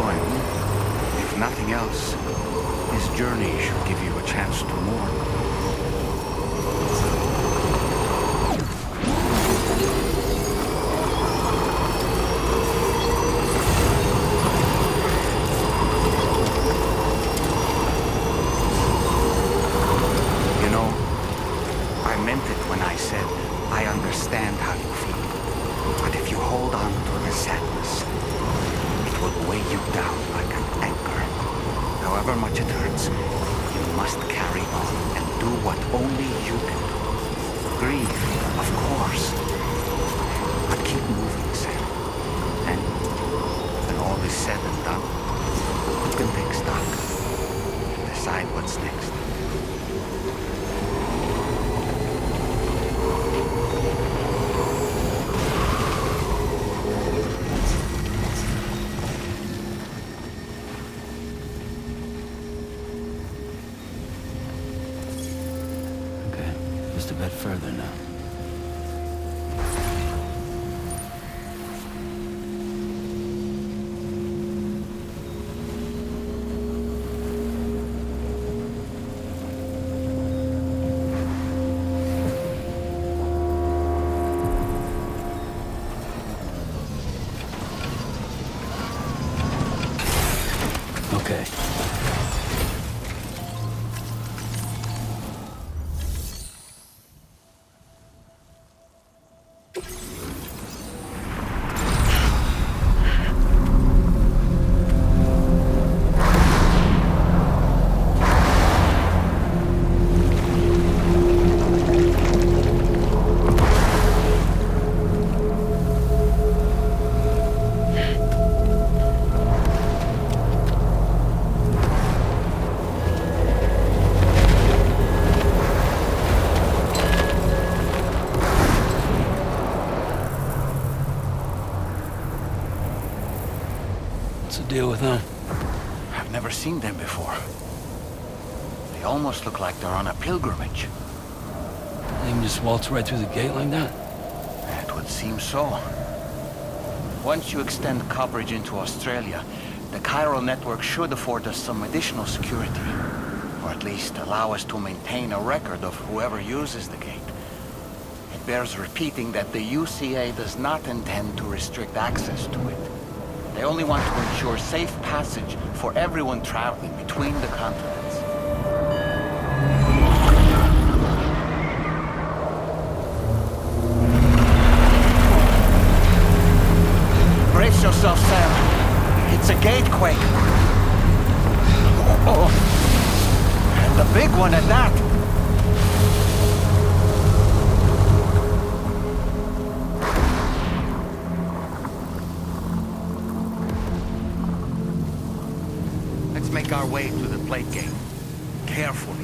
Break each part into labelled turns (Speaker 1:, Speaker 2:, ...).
Speaker 1: join. If nothing else, this journey should give you a chance to mourn. Understand how you feel, but if you hold on to the sadness, it will weigh you down like an anchor. However much it hurts, you must carry on and do what only you can do. Grieve, of course, but keep moving, Sam. And when all is said and done, you can take stock and decide what's next.
Speaker 2: Just a bit further now. Okay. Deal with them.
Speaker 1: I've never seen them before. They almost look like they're on a pilgrimage.
Speaker 2: They can just waltz right through the gate like that?
Speaker 1: It would seem so. Once you extend coverage into Australia, the chiral network should afford us some additional security. Or at least allow us to maintain a record of whoever uses the gate. It bears repeating that the UCA does not intend to restrict access to it. They only want to ensure safe passage for everyone traveling between the continents. Brace yourself, Sam. It's a gatequake. Oh, and the big one at that. Make our way to the plate gate. Carefully.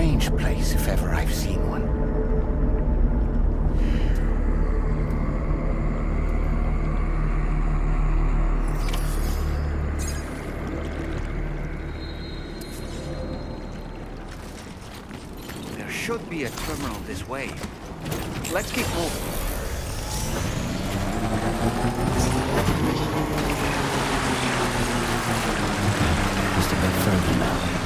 Speaker 1: strange place if ever I've seen one. There should be a terminal this way. Let's keep moving.
Speaker 2: Just a bit further now.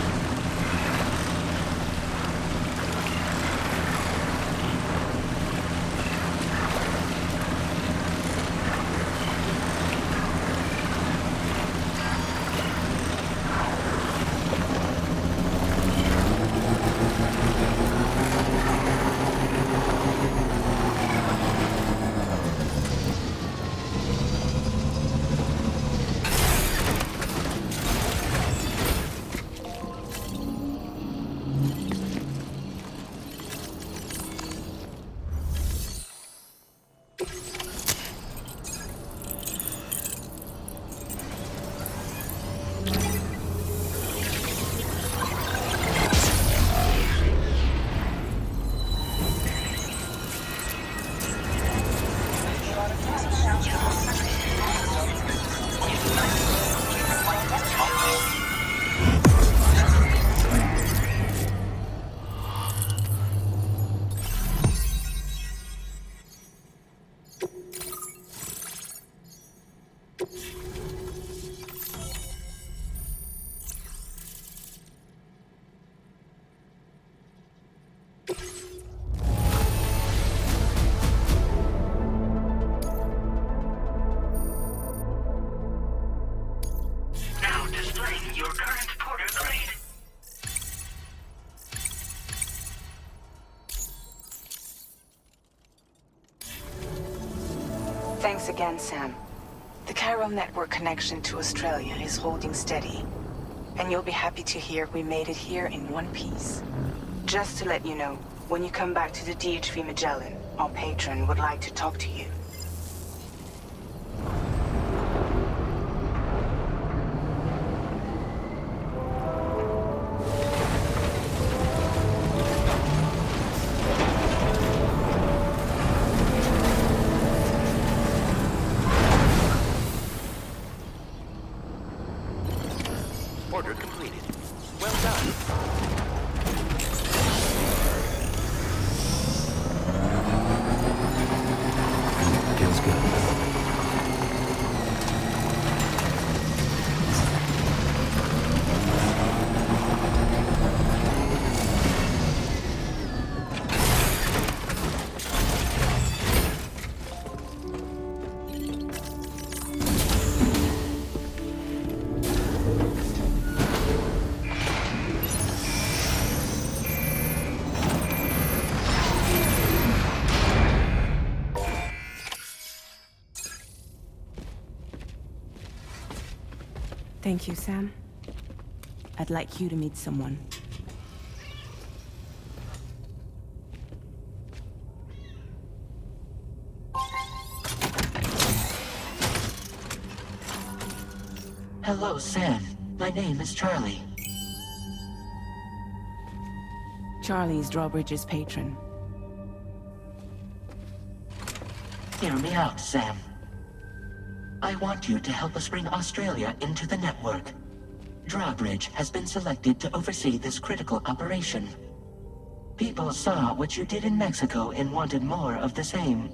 Speaker 3: Thanks again, Sam. The chiral network connection to Australia is holding steady. And you'll be happy to hear we made it here in one piece. Just to let you know, when you come back to the DHV Magellan, our patron would like to talk to you.
Speaker 1: Order completed. Well done.
Speaker 2: Feels good.
Speaker 3: Thank you, Sam. I'd like you to meet someone.
Speaker 4: Hello, Sam. My name is Charlie.
Speaker 3: Charlie's Drawbridge's patron.
Speaker 4: Hear me out, Sam. I want you to help us bring Australia into the network. Drawbridge has been selected to oversee this critical operation. People saw what you did in Mexico and wanted more of the same.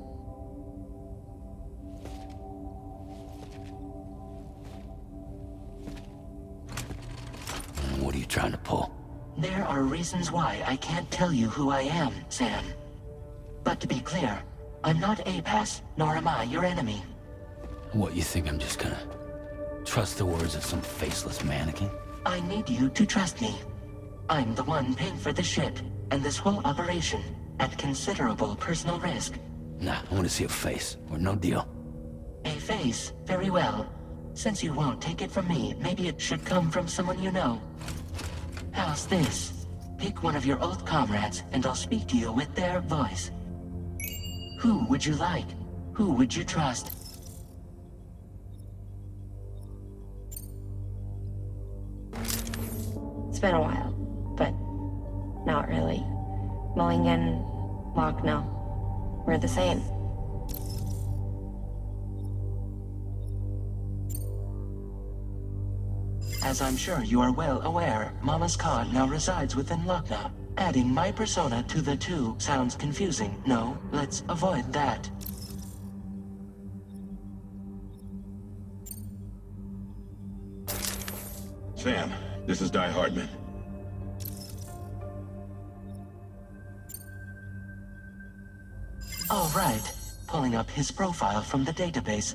Speaker 2: What are you trying to pull?
Speaker 4: There are reasons why I can't tell you who I am, Sam. But to be clear, I'm not APAS, nor am I your enemy.
Speaker 2: What, you think I'm just gonna trust the words of some faceless mannequin?
Speaker 4: I need you to trust me. I'm the one paying for the ship and this whole operation at considerable personal risk.
Speaker 2: Nah, I want to see a face, or no deal.
Speaker 4: A face, very well. Since you won't take it from me, maybe it should come from someone you know. How's this? Pick one of your old comrades, and I'll speak to you with their voice. Who would you like? Who would you trust?
Speaker 5: It's been a while, but Not really. Mulligan, Lochner, we're the same.
Speaker 4: As I'm sure you are well aware, Mama's Khan now resides within Lochner. Adding my persona to the two sounds confusing. No, let's avoid that.
Speaker 6: Sam, this is Di Hardman.
Speaker 4: All right. Pulling up his profile from the database.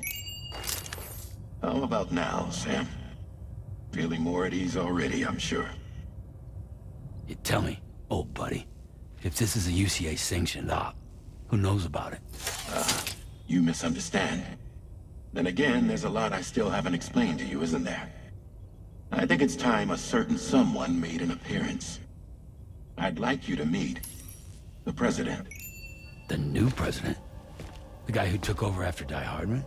Speaker 6: How about now, Sam? Feeling more at ease already, I'm sure.
Speaker 2: You tell me, old buddy, if this is a UCA-sanctioned op, who knows about it?
Speaker 6: You misunderstand. Then again, there's a lot I still haven't explained to you, isn't there? I think it's time a certain someone made an appearance. I'd like you to meet the President.
Speaker 2: The new president? The guy who took over after Die Hardman?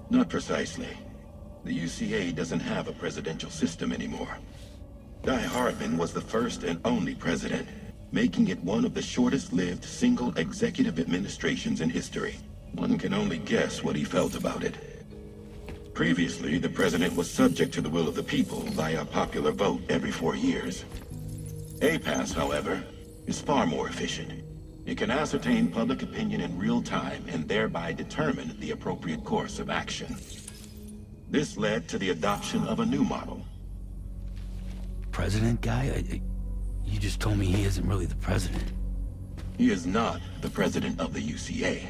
Speaker 6: Not precisely. The UCA doesn't have a presidential system anymore. Di Hardman was the first and only president, making it one of the shortest-lived single executive administrations in history. One can only guess what he felt about it. Previously, the president was subject to the will of the people via popular vote every 4 years. APAS, however, is far more efficient. It can ascertain public opinion in real time and thereby determine the appropriate course of action. This led to the adoption of a new model.
Speaker 2: President guy? You just told me he isn't really the president.
Speaker 6: He is not the president of the UCA.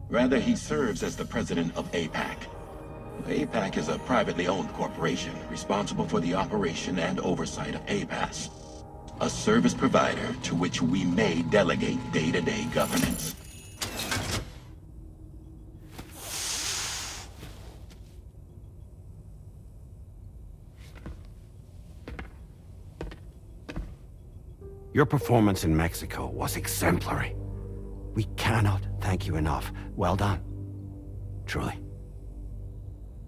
Speaker 6: Rather, he serves as the president of APAC. APAC is a privately owned corporation responsible for the operation and oversight of APAS, a service provider to which we may delegate day-to-day governance.
Speaker 1: Your performance in Mexico was exemplary. We cannot thank you enough. Well done. Truly.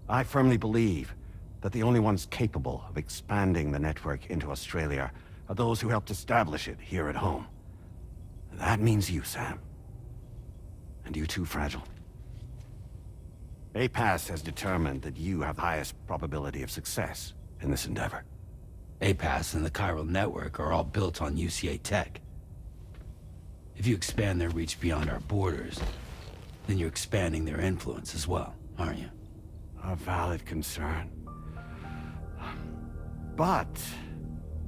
Speaker 1: I firmly believe that the only ones capable of expanding the network into Australia are those who helped establish it here at home. That means you, Sam. And you too, Fragile. APAS has determined that you have the highest probability of success in this endeavor.
Speaker 2: APAS and the chiral network are all built on UCA tech. If you expand their reach beyond our borders, then you're expanding their influence as well, aren't you?
Speaker 1: A valid concern. But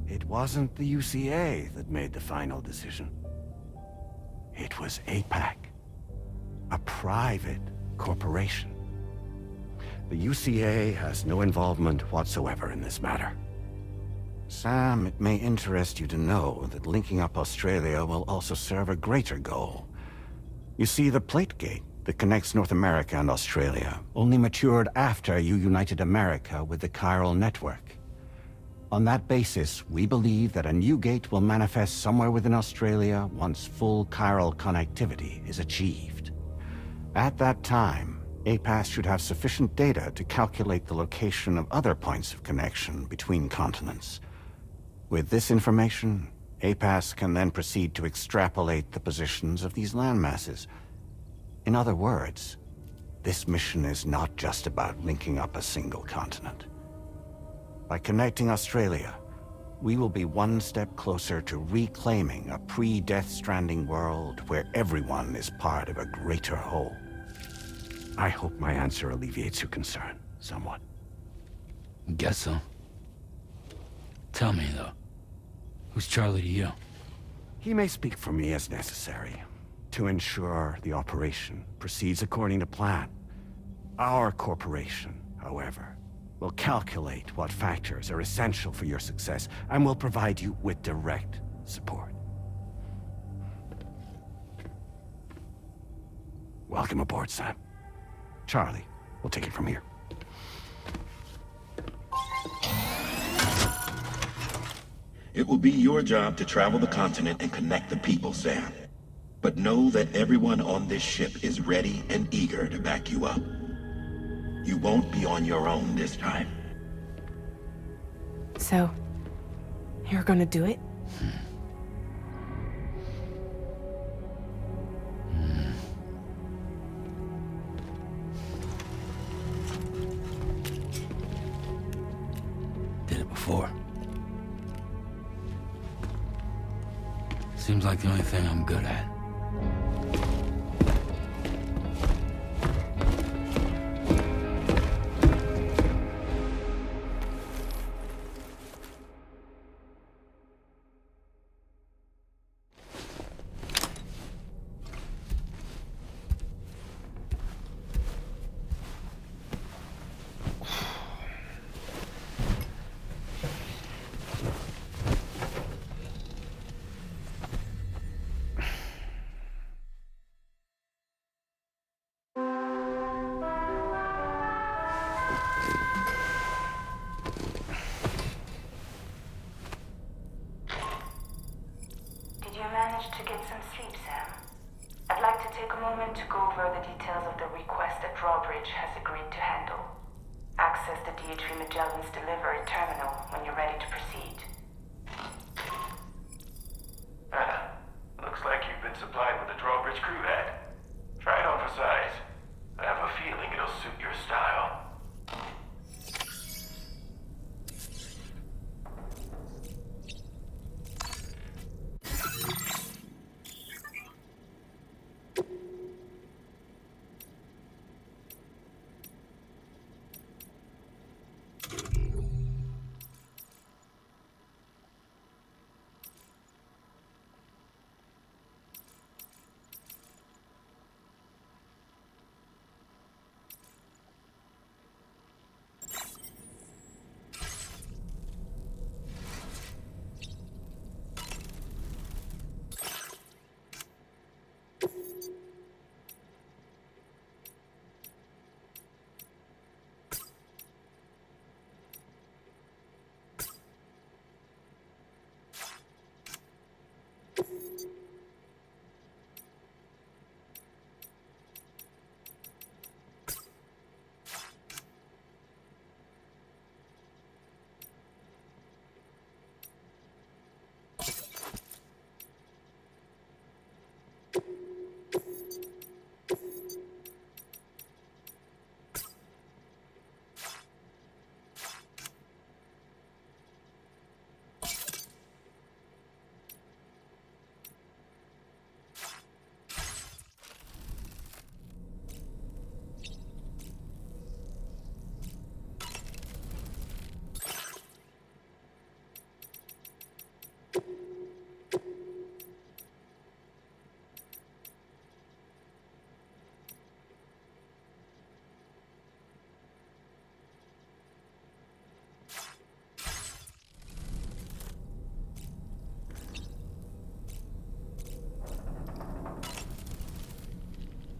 Speaker 1: it wasn't the UCA that made the final decision. It was APAC, a private corporation. The UCA has no involvement whatsoever in this matter. Sam, it may interest you to know that linking up Australia will also serve a greater goal. You see, the plate gate that connects North America and Australia only matured after you united America with the chiral network. On that basis, we believe that a new gate will manifest somewhere within Australia once full chiral connectivity is achieved. At that time, APAS should have sufficient data to calculate the location of other points of connection between continents. With this information, APAS can then proceed to extrapolate the positions of these landmasses. In other words, this mission is not just about linking up a single continent. By connecting Australia, we will be one step closer to reclaiming a pre-Death Stranding world where everyone is part of a greater whole. I hope my answer alleviates your concern somewhat.
Speaker 2: Guess so. Tell me, though, who's Charlie to you?
Speaker 1: He may speak for me as necessary to ensure the operation proceeds according to plan. Our corporation, however, will calculate what factors are essential for your success and will provide you with direct support. Welcome aboard, Sam. Charlie, we'll take it from here.
Speaker 6: It will be your job to travel the continent and connect the people, Sam. But know that everyone on this ship is ready and eager to back you up. You won't be on your own this time.
Speaker 3: So, you're gonna do it?
Speaker 2: Seems like the only thing I'm good at.
Speaker 3: Did you manage to get some sleep, Sam? I'd like to take a moment to go over the details of the request that Drawbridge has agreed to handle. Access the DHV Magellan's delivery terminal when you're ready to proceed.
Speaker 7: Looks like you've been supplied with a Drawbridge crew head. Try it on for size. I have a feeling it'll suit your style.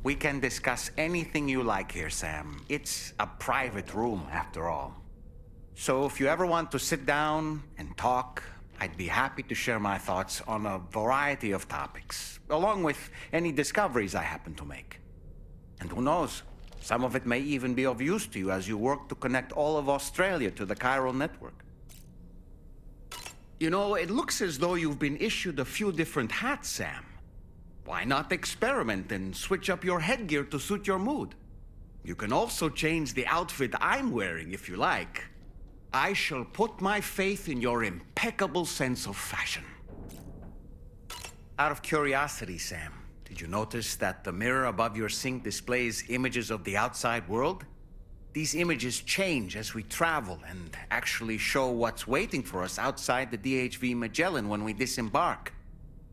Speaker 1: We can discuss anything you like here, Sam. It's a private room, after all. So if you ever want to sit down and talk, I'd be happy to share my thoughts on a variety of topics, along with any discoveries I happen to make. And who knows, some of it may even be of use to you as you work to connect all of Australia to the chiral network. You know, it looks as though you've been issued a few different hats, Sam. Why not experiment and switch up your headgear to suit your mood? You can also change the outfit I'm wearing if you like. I shall put my faith in your impeccable sense of fashion. Out of curiosity, Sam, did you notice that the mirror above your sink displays images of the outside world? These images change as we travel and actually show what's waiting for us outside the DHV Magellan when we disembark.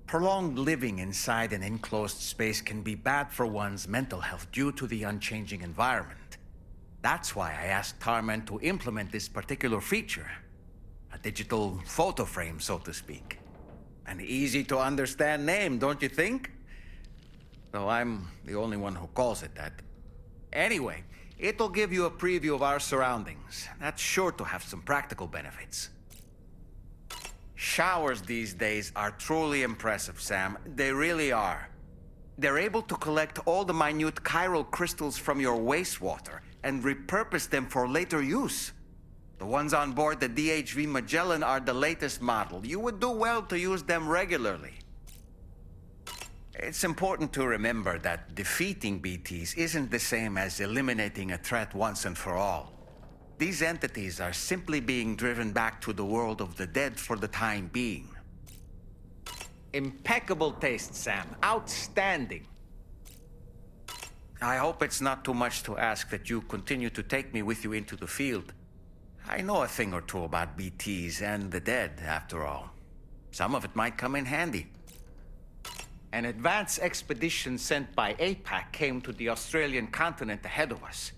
Speaker 1: Prolonged living inside an enclosed space can be bad for one's mental health due to the unchanging environment. That's why I asked Tarman to implement this particular feature. A digital photo frame, so to speak. An easy-to-understand name, don't you think? Though I'm the only one who calls it that. Anyway, it'll give you a preview of our surroundings. That's sure to have some practical benefits. Showers these days are truly impressive, Sam. They really are. They're able to collect all the minute chiral crystals from your wastewater and repurpose them for later use. The ones on board the DHV Magellan are the latest model. You would do well to use them regularly. It's important to remember that defeating BTs isn't the same as eliminating a threat once and for all. These entities are simply being driven back to the world of the dead for the time being.
Speaker 8: Impeccable taste, Sam. Outstanding. I hope it's not too much to ask that you continue to take me with you into the field. I know a thing or two about BTs and the dead, after all. Some of it might come in handy. An advance expedition sent by APAC came to the Australian continent ahead of us.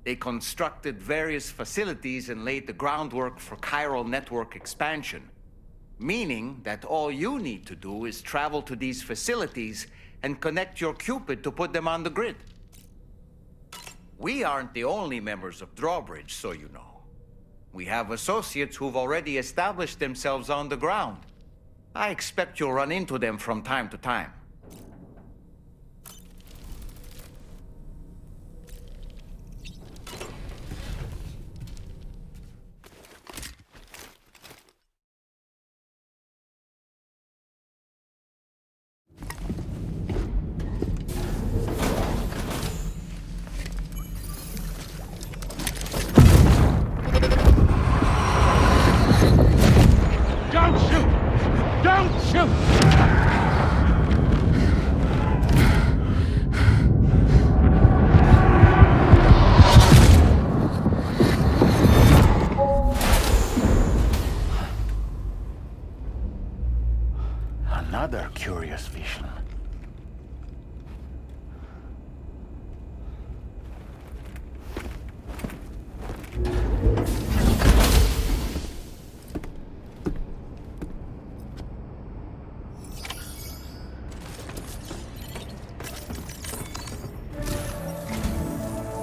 Speaker 8: They constructed various facilities and laid the groundwork for chiral network expansion. Meaning that all you need to do is travel to these facilities and connect your Cupid to put them on the grid. We aren't the only members of Drawbridge, so you know. We have associates who've already established themselves on the ground. I expect you'll run into them from time to time.
Speaker 7: Don't shoot! Don't shoot!
Speaker 9: Another curious vision.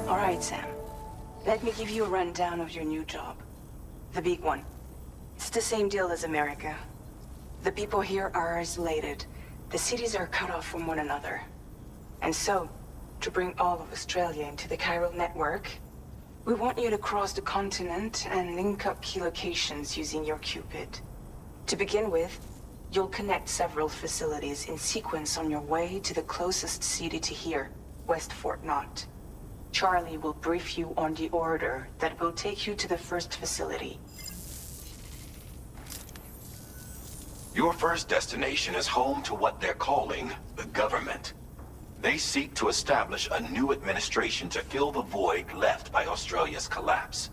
Speaker 3: All right, Sam. Let me give you a rundown of your new job. The big one. It's the same deal as America. The people here are isolated. The cities are cut off from one another. And so, to bring all of Australia into the chiral network, we want you to cross the continent and link up key locations using your Cupid. To begin with, you'll connect several facilities in sequence on your way to the closest city to here, West Fort Knott. Charlie will brief you on the order that will take you to the first facility.
Speaker 6: Your first destination is home to what they're calling the government. They seek to establish a new administration to fill the void left by Australia's collapse.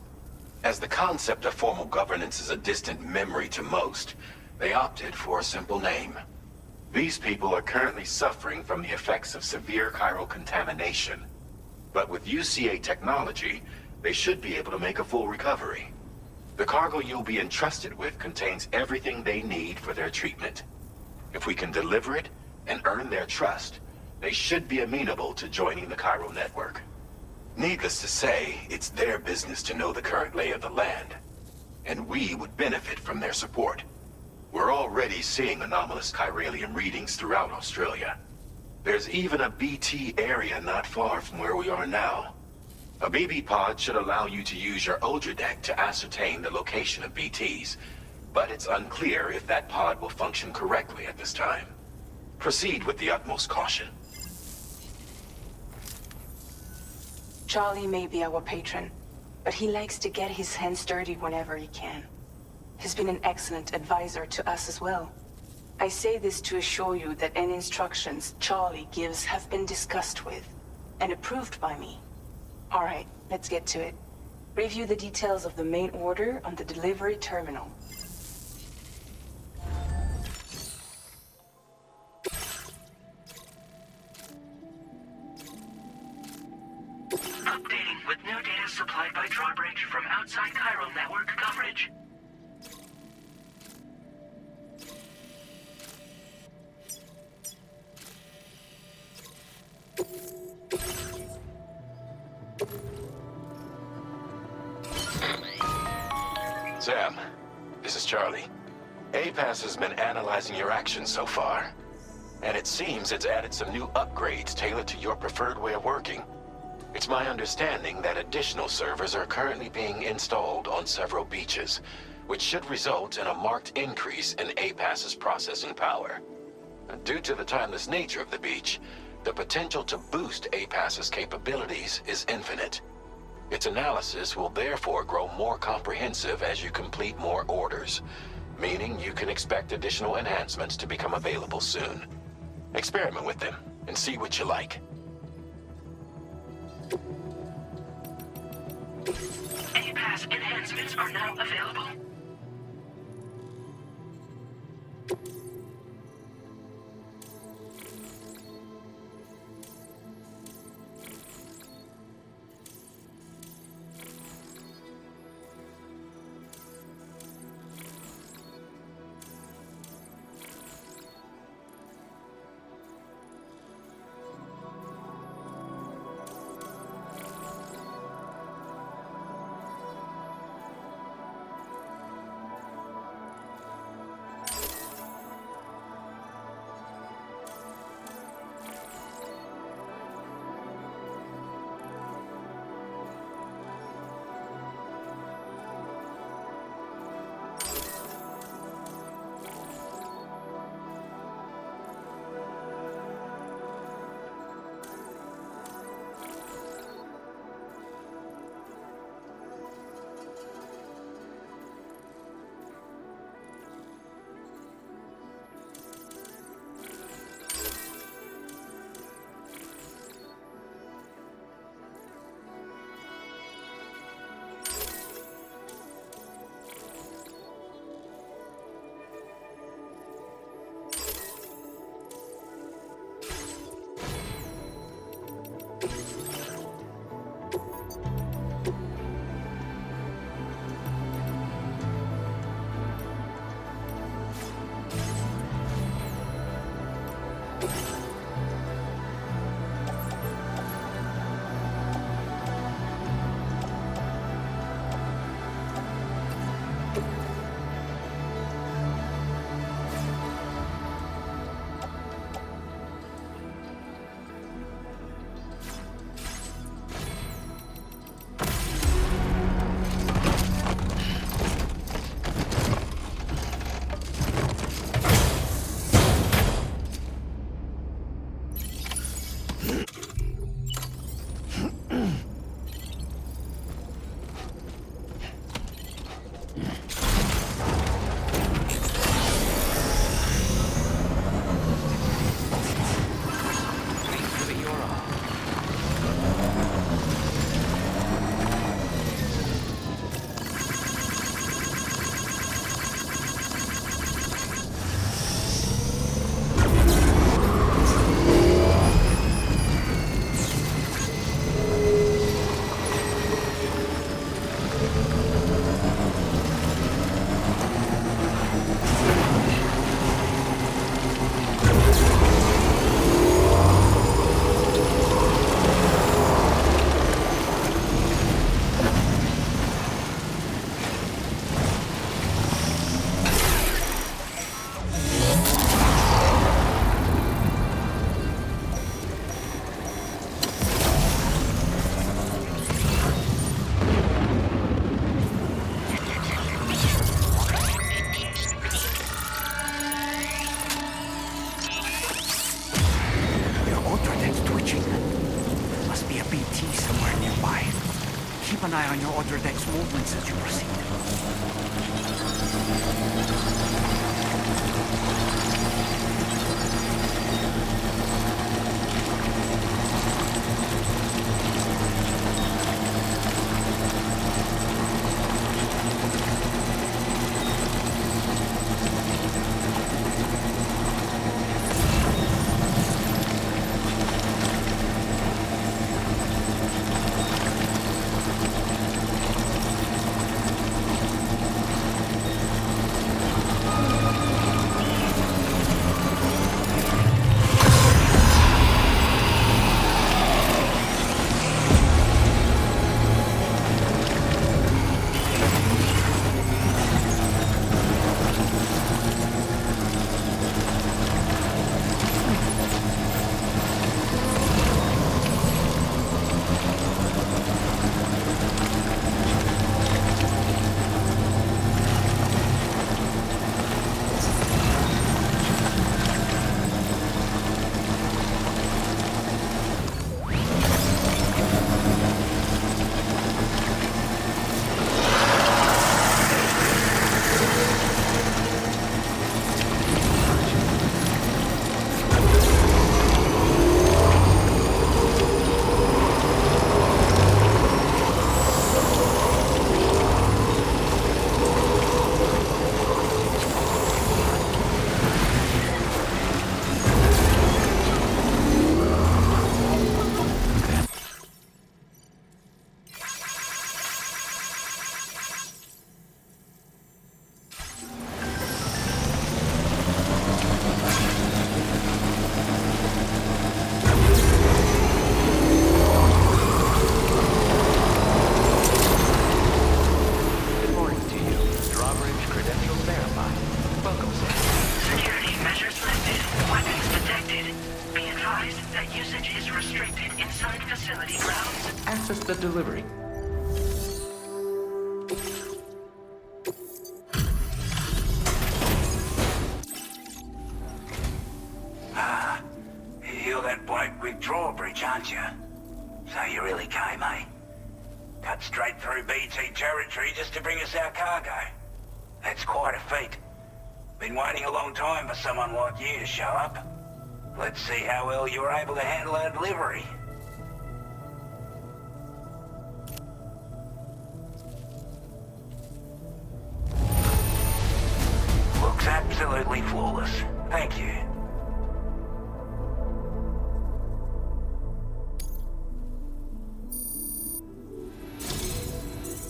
Speaker 6: As the concept of formal governance is a distant memory to most, they opted for a simple name. These people are currently suffering from the effects of severe chiral contamination. But with UCA technology, they should be able to make a full recovery. The cargo you'll be entrusted with contains everything they need for their treatment. If we can deliver it and earn their trust, they should be amenable to joining the chiral network. Needless to say, it's their business to know the current lay of the land, and we would benefit from their support. We're already seeing anomalous chiralium readings throughout Australia. There's even a BT area not far from where we are now. A BB pod should allow you to use your Ultra deck to ascertain the location of BTs, but it's unclear if that pod will function correctly at this time. Proceed with the utmost caution.
Speaker 3: Charlie may be our patron, but he likes to get his hands dirty whenever he can. He's been an excellent advisor to us as well. I say this to assure you that any instructions Charlie gives have been discussed with and approved by me. All right, let's get to it. Review the details of the main order on the delivery terminal.
Speaker 4: Updating with new data supplied by Drawbridge from outside chiral network coverage.
Speaker 6: Sam, this is Charlie. APAS has been analyzing your actions so far, and it seems it's added some new upgrades tailored to your preferred way of working. It's my understanding that additional servers are currently being installed on several beaches, which should result in a marked increase in APAS's processing power. Due to the timeless nature of the beach, the potential to boost APAS's capabilities is infinite. Its analysis will therefore grow more comprehensive as you complete more orders,
Speaker 10: meaning you can expect additional enhancements to become available soon. Experiment with them and see what you like.
Speaker 4: A-Pass enhancements are now available.
Speaker 1: Keep an eye on your other deck's movements as you proceed.
Speaker 11: process the delivery.
Speaker 12: You're that bloke with drawbridge, aren't you? So you really came, eh? Cut straight through BT territory just to bring us our cargo. That's quite a feat. Been waiting a long time for someone like you to show up. Let's see how well you were able to handle our delivery. Looks absolutely flawless. Thank you.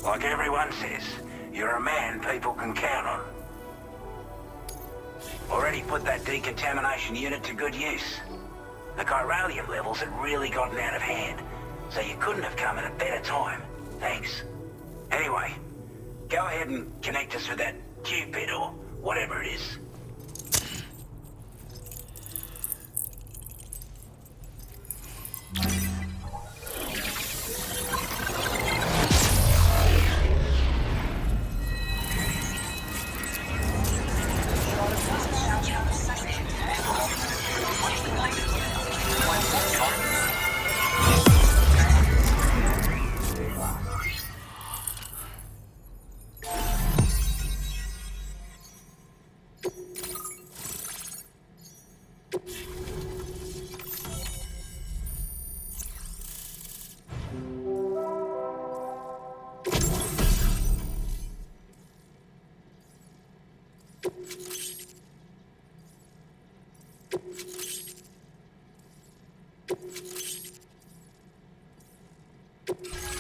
Speaker 12: Like everyone says, you're a man people can count on. Already put that decontamination unit to good use. The chiralium levels had really gotten out of hand, so you couldn't have come at a better time. Thanks. Anyway, go ahead and connect us with that Cupid or whatever it is.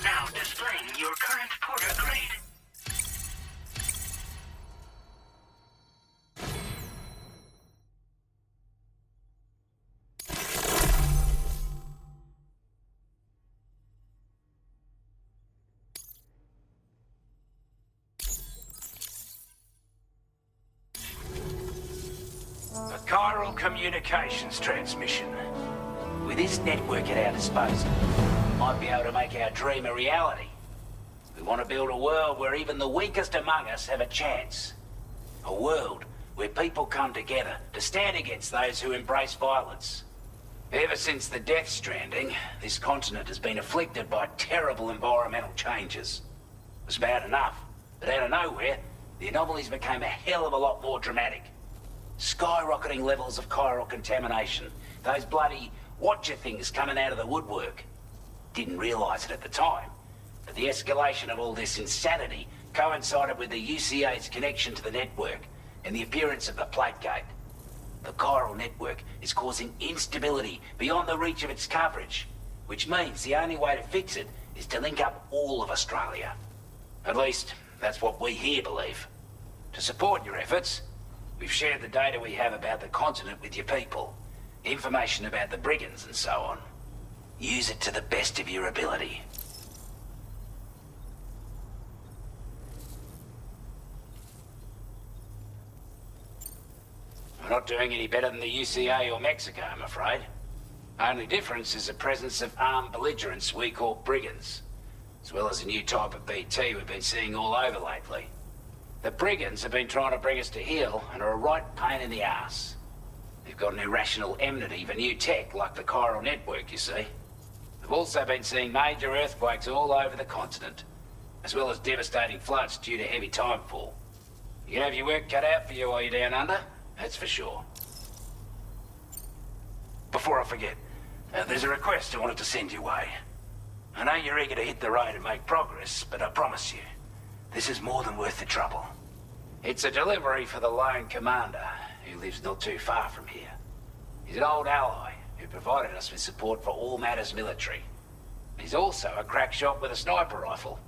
Speaker 12: Now displaying your current porter grade. A chiral communications transmission. With this network at our disposal, we might be able to make our dream a reality. We want to build a world where even the weakest among us have a chance. A world where people come together to stand against those who embrace violence. Ever since the Death Stranding, this continent has been afflicted by terrible environmental changes. It was bad enough, but out of nowhere, the anomalies became a hell of a lot more dramatic. Skyrocketing levels of chiral contamination. Those bloody watcher things coming out of the woodwork. Didn't realize it at the time, but the escalation of all this insanity coincided with the UCA's connection to the network and the appearance of the plate gate. The chiral network is causing instability beyond the reach of its coverage, which means the only way to fix it is to link up all of Australia. At least, that's what we here believe. To support your efforts, we've shared the data we have about the continent with your people. Information about the brigands and so on. Use it to the best of your ability. We're not doing any better than the UCA or Mexico, I'm afraid. Only difference is the presence of armed belligerents we call brigands, as well as a new type of BT we've been seeing all over lately. The brigands have been trying to bring us to heel and are a right pain in the ass. They've got an irrational enmity for new tech like the chiral network, you see. We've also been seeing major earthquakes all over the continent, as well as devastating floods due to heavy timefall. You can have your work cut out for you while you're down under, that's for sure. Before I forget, there's a request I wanted to send your way. I know you're eager to hit the road and make progress, but I promise you, this is more than worth the trouble. It's a delivery for the lone commander, who lives not too far from here. He's an old ally who provided us with support for all matters military. He's also a crack shot with a sniper rifle.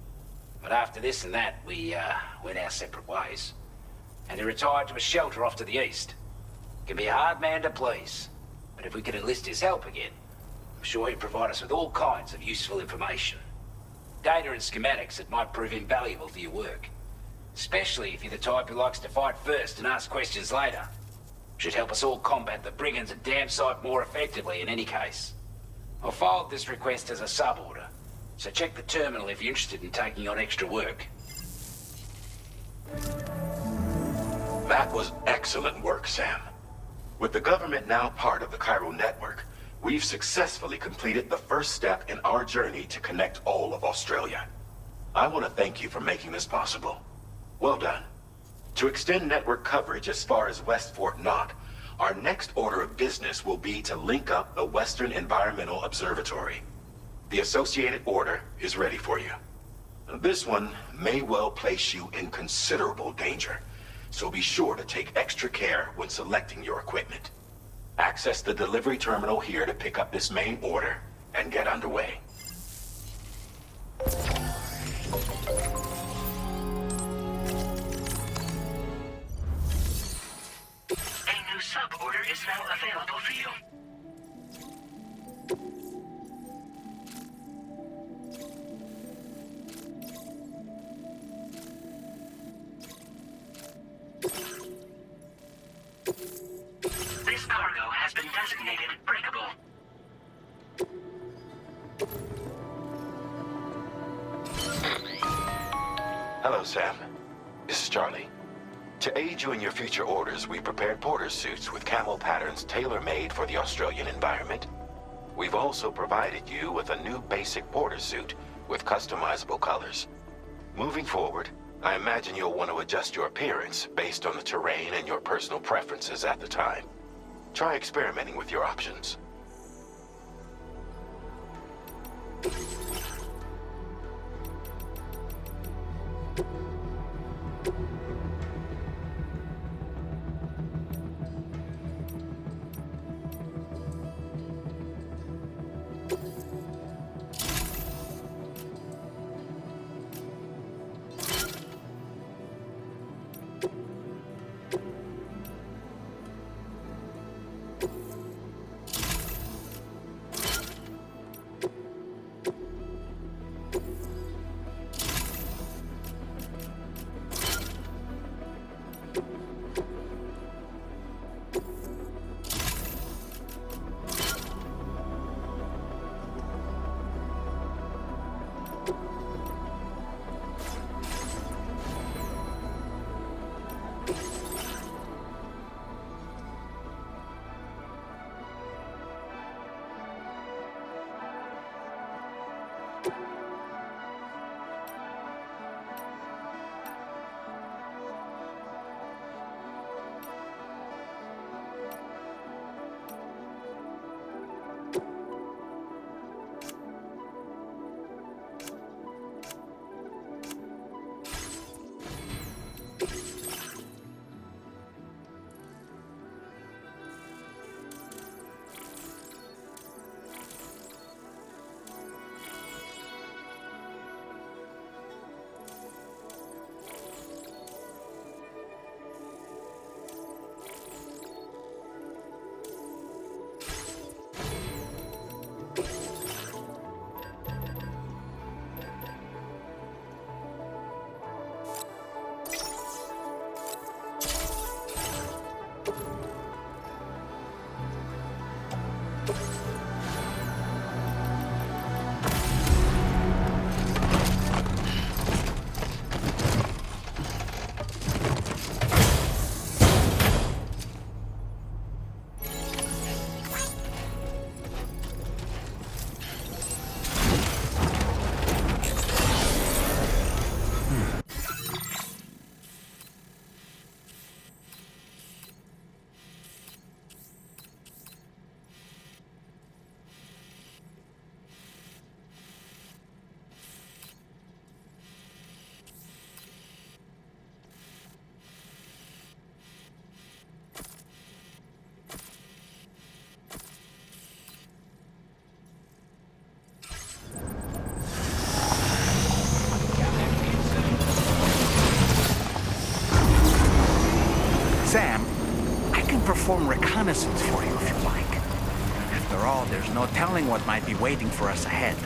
Speaker 12: But after this and that, we went our separate ways. And he retired to a shelter off to the east. Can be a hard man to please, but if we could enlist his help again, I'm sure he'd provide us with all kinds of useful information. Data and schematics that might prove invaluable for your work. Especially if you're the type who likes to fight first and ask questions later. Should help us all combat the brigands a damn sight more effectively in any case. I'll forward this request as a sub-order, So check the terminal if you're interested in taking on extra work.
Speaker 10: That was excellent work, Sam. With the government now part of the Cairo network, we've successfully completed the first step in our journey to connect all of Australia. I want to thank you for making this possible. Well done. To extend network coverage as far as West Fort Knott, our next order of business will be to link up the Western Environmental Observatory. The associated order is ready for you. This one may well place you in considerable danger, so be sure to take extra care when selecting your equipment. Access the delivery terminal here to pick up this main order and get underway.
Speaker 4: A new sub-order is now available for you. This cargo has been designated breakable.
Speaker 10: Hello, Sam. This is Charlie. To aid you in your future orders, we prepared porter suits with camo patterns tailor-made for the Australian environment. We've also provided you with a new basic porter suit with customizable colors. Moving forward, I imagine you'll want to adjust your appearance based on the terrain and your personal preferences at the time. Try experimenting with your options.
Speaker 1: Sam, I can perform reconnaissance for you if you like. After all, there's no telling what might be waiting for us ahead.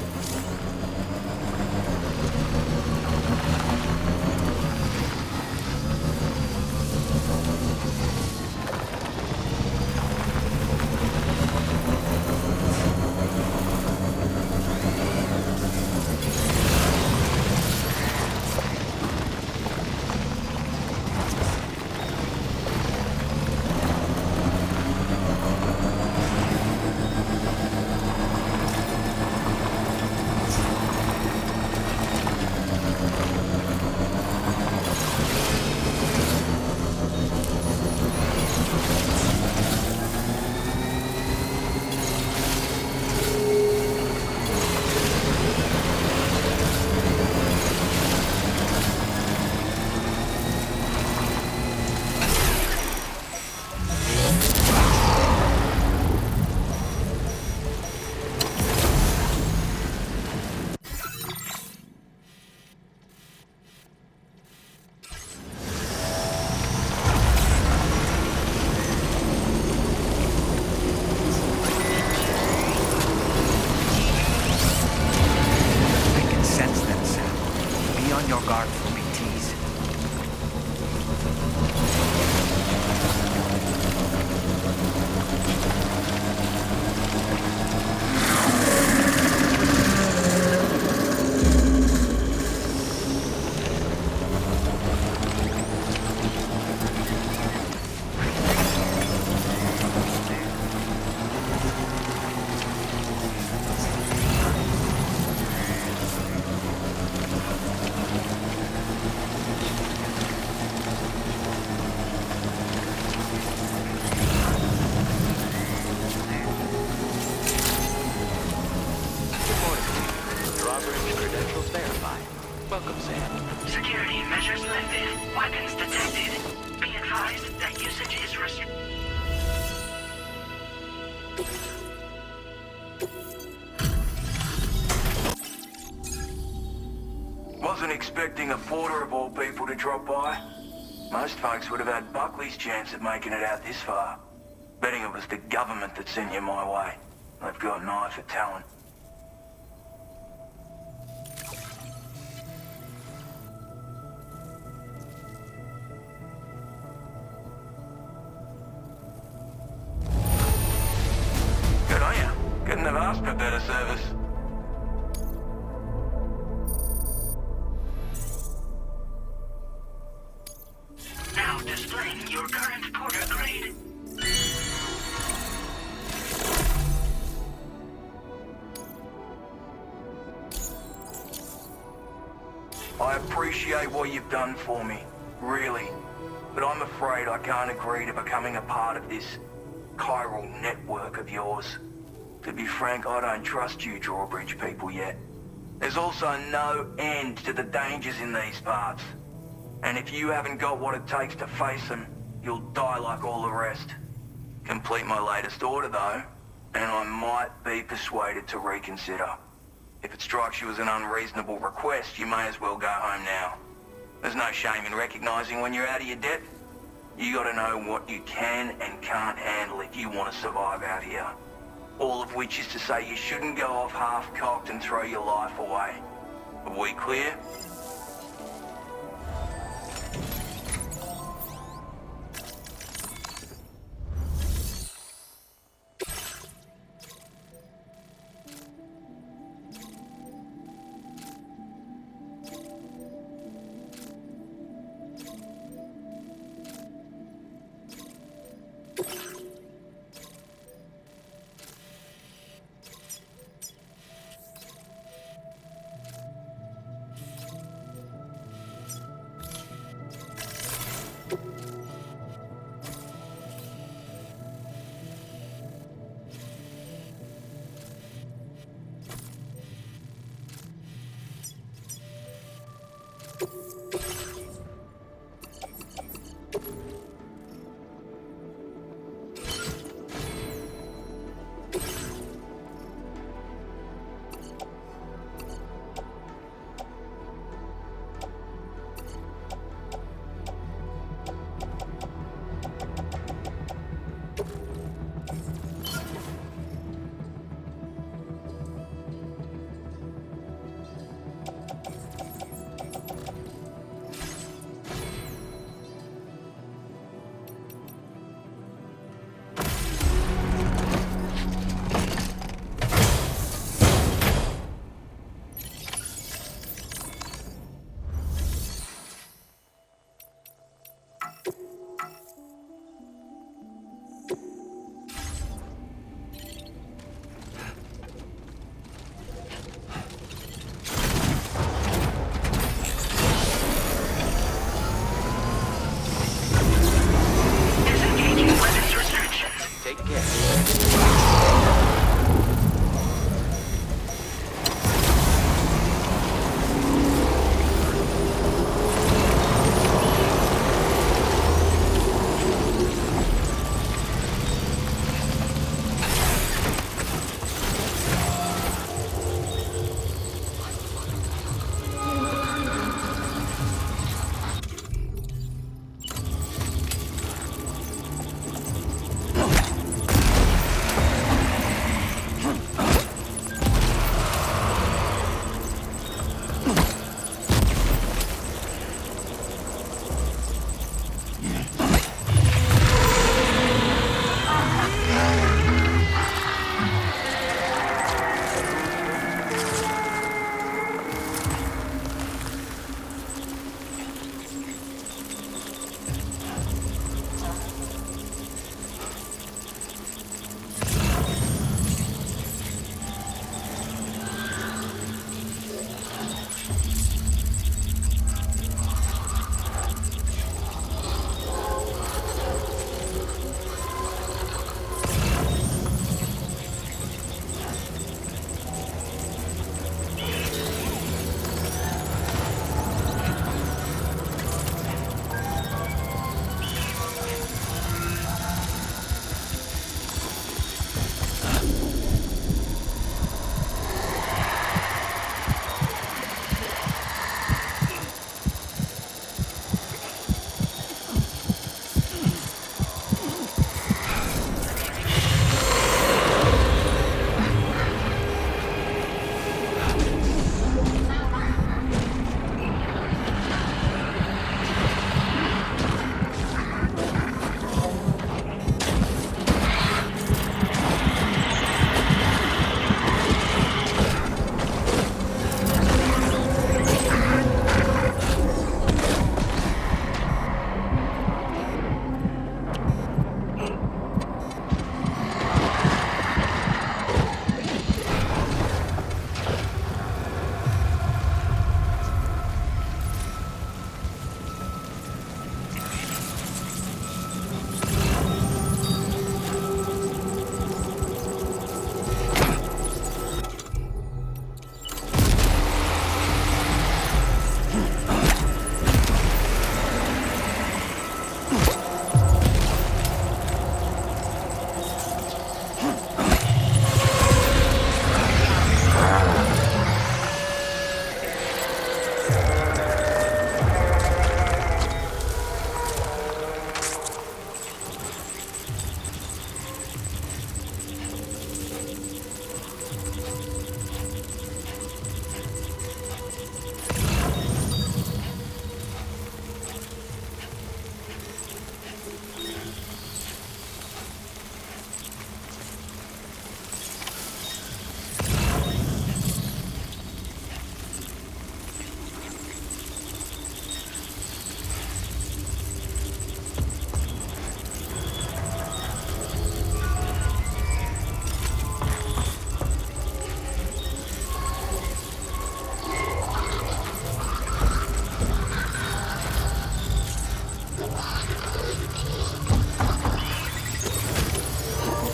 Speaker 7: expecting a porter of all people to drop by. Most folks would have had Buckley's chance at making it out this far. Betting it was the government that sent you my way. They've got an eye for talent. Good on you. Couldn't have asked for better service.
Speaker 4: Now displaying your current porter grade.
Speaker 7: I appreciate what you've done for me, really. But I'm afraid I can't agree to becoming a part of this chiral network of yours. To be frank, I don't trust you drawbridge people yet. There's also no end to the dangers in these parts. And if you haven't got what it takes to face them, you'll die like all the rest. Complete my latest order though, and I might be persuaded to reconsider. If it strikes you as an unreasonable request, you may as well go home now. There's no shame in recognizing when you're out of your depth. You gotta know what you can and can't handle if you want to survive out here. All of which is to say you shouldn't go off half-cocked and throw your life away. Are we clear?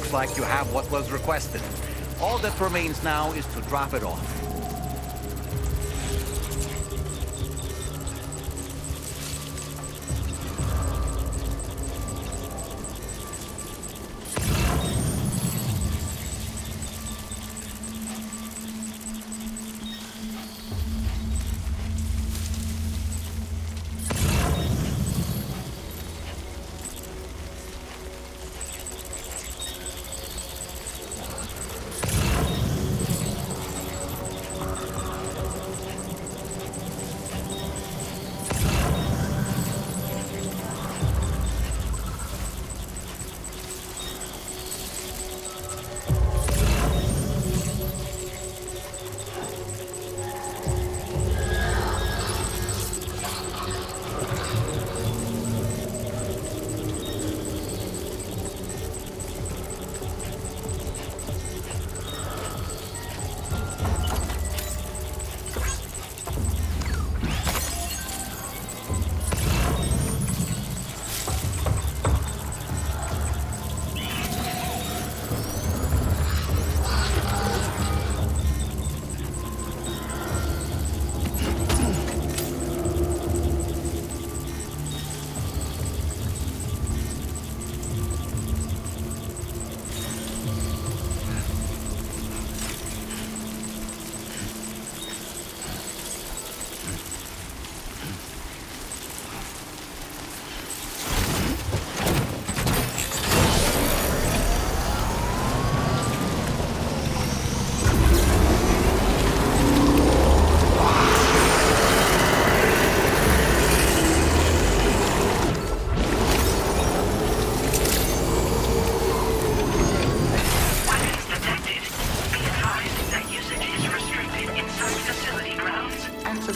Speaker 8: Looks like you have what was requested. All that remains now is to drop it off.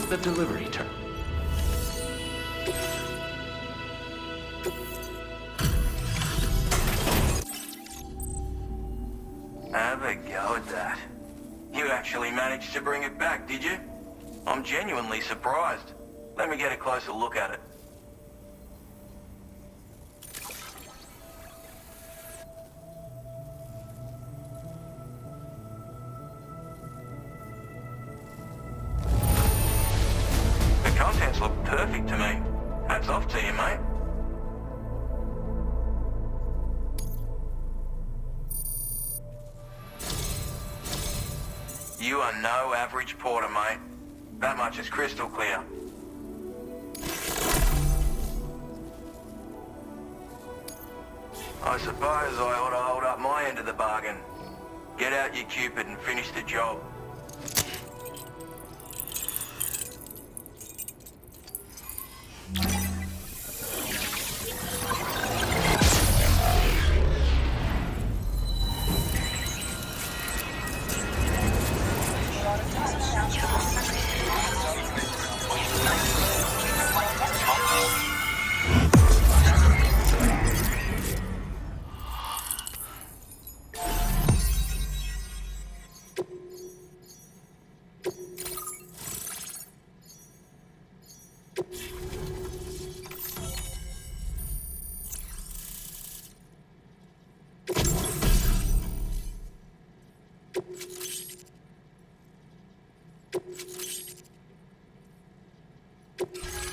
Speaker 4: The delivery term.
Speaker 7: Have a go at that. You actually managed to bring it back, did you? I'm genuinely surprised. Let me get a closer look at it. The contents look perfect to me. Hats off to you, mate. You are no average porter, mate. That much is crystal clear. I suppose I ought to hold up my end of the bargain. Get out your Cupid and finish the job.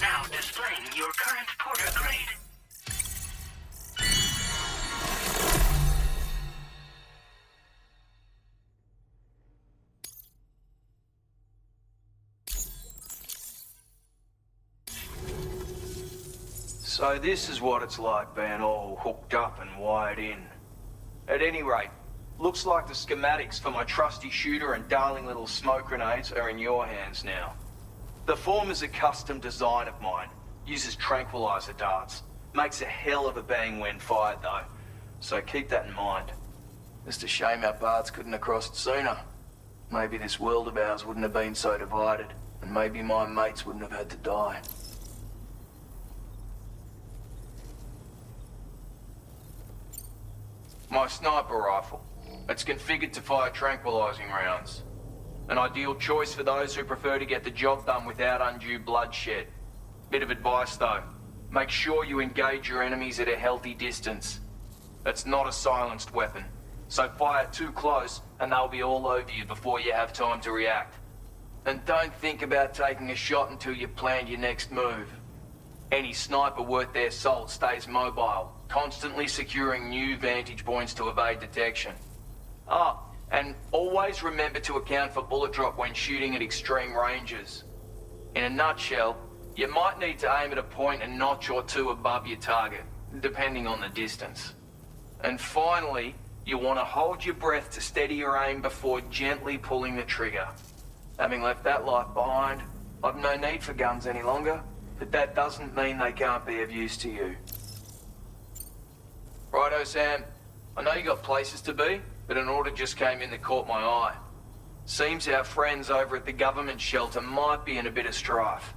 Speaker 4: Now displaying your current porter grade.
Speaker 11: So this is what it's like being all hooked up and wired in. At any rate, looks like the schematics for my trusty shooter and darling little smoke grenades are in your hands now. The form is a custom design of mine. Uses tranquilizer darts. Makes a hell of a bang when fired though. So keep that in mind. It's a shame our paths couldn't have crossed sooner. Maybe this world of ours wouldn't have been so divided. And maybe my mates wouldn't have had to die. My sniper rifle. It's configured to fire tranquilizing rounds. An ideal choice for those who prefer to get the job done without undue bloodshed. Bit of advice though. Make sure you engage your enemies at a healthy distance. It's not a silenced weapon. So fire too close and they'll be all over you before you have time to react. And don't think about taking a shot until you've planned your next move. Any sniper worth their salt stays mobile, constantly securing new vantage points to evade detection. Ah, and always remember to account for bullet drop when shooting at extreme ranges. In a nutshell, you might need to aim at a point a notch or two above your target, depending on the distance. And finally, you want to hold your breath to steady your aim before gently pulling the trigger. Having left that life behind, I've no need for guns any longer, but that doesn't mean they can't be of use to you. Righto, Sam. I know you got places to be, but an order just came in that caught my eye. Seems our friends over at the government shelter might be in a bit of strife.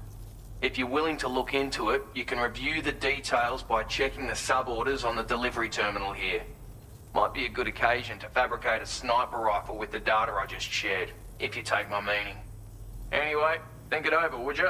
Speaker 11: If you're willing to look into it, you can review the details by checking the sub-orders on the delivery terminal here. Might be a good occasion to fabricate a sniper rifle with the data I just shared, if you take my meaning. Anyway, think it over, would you?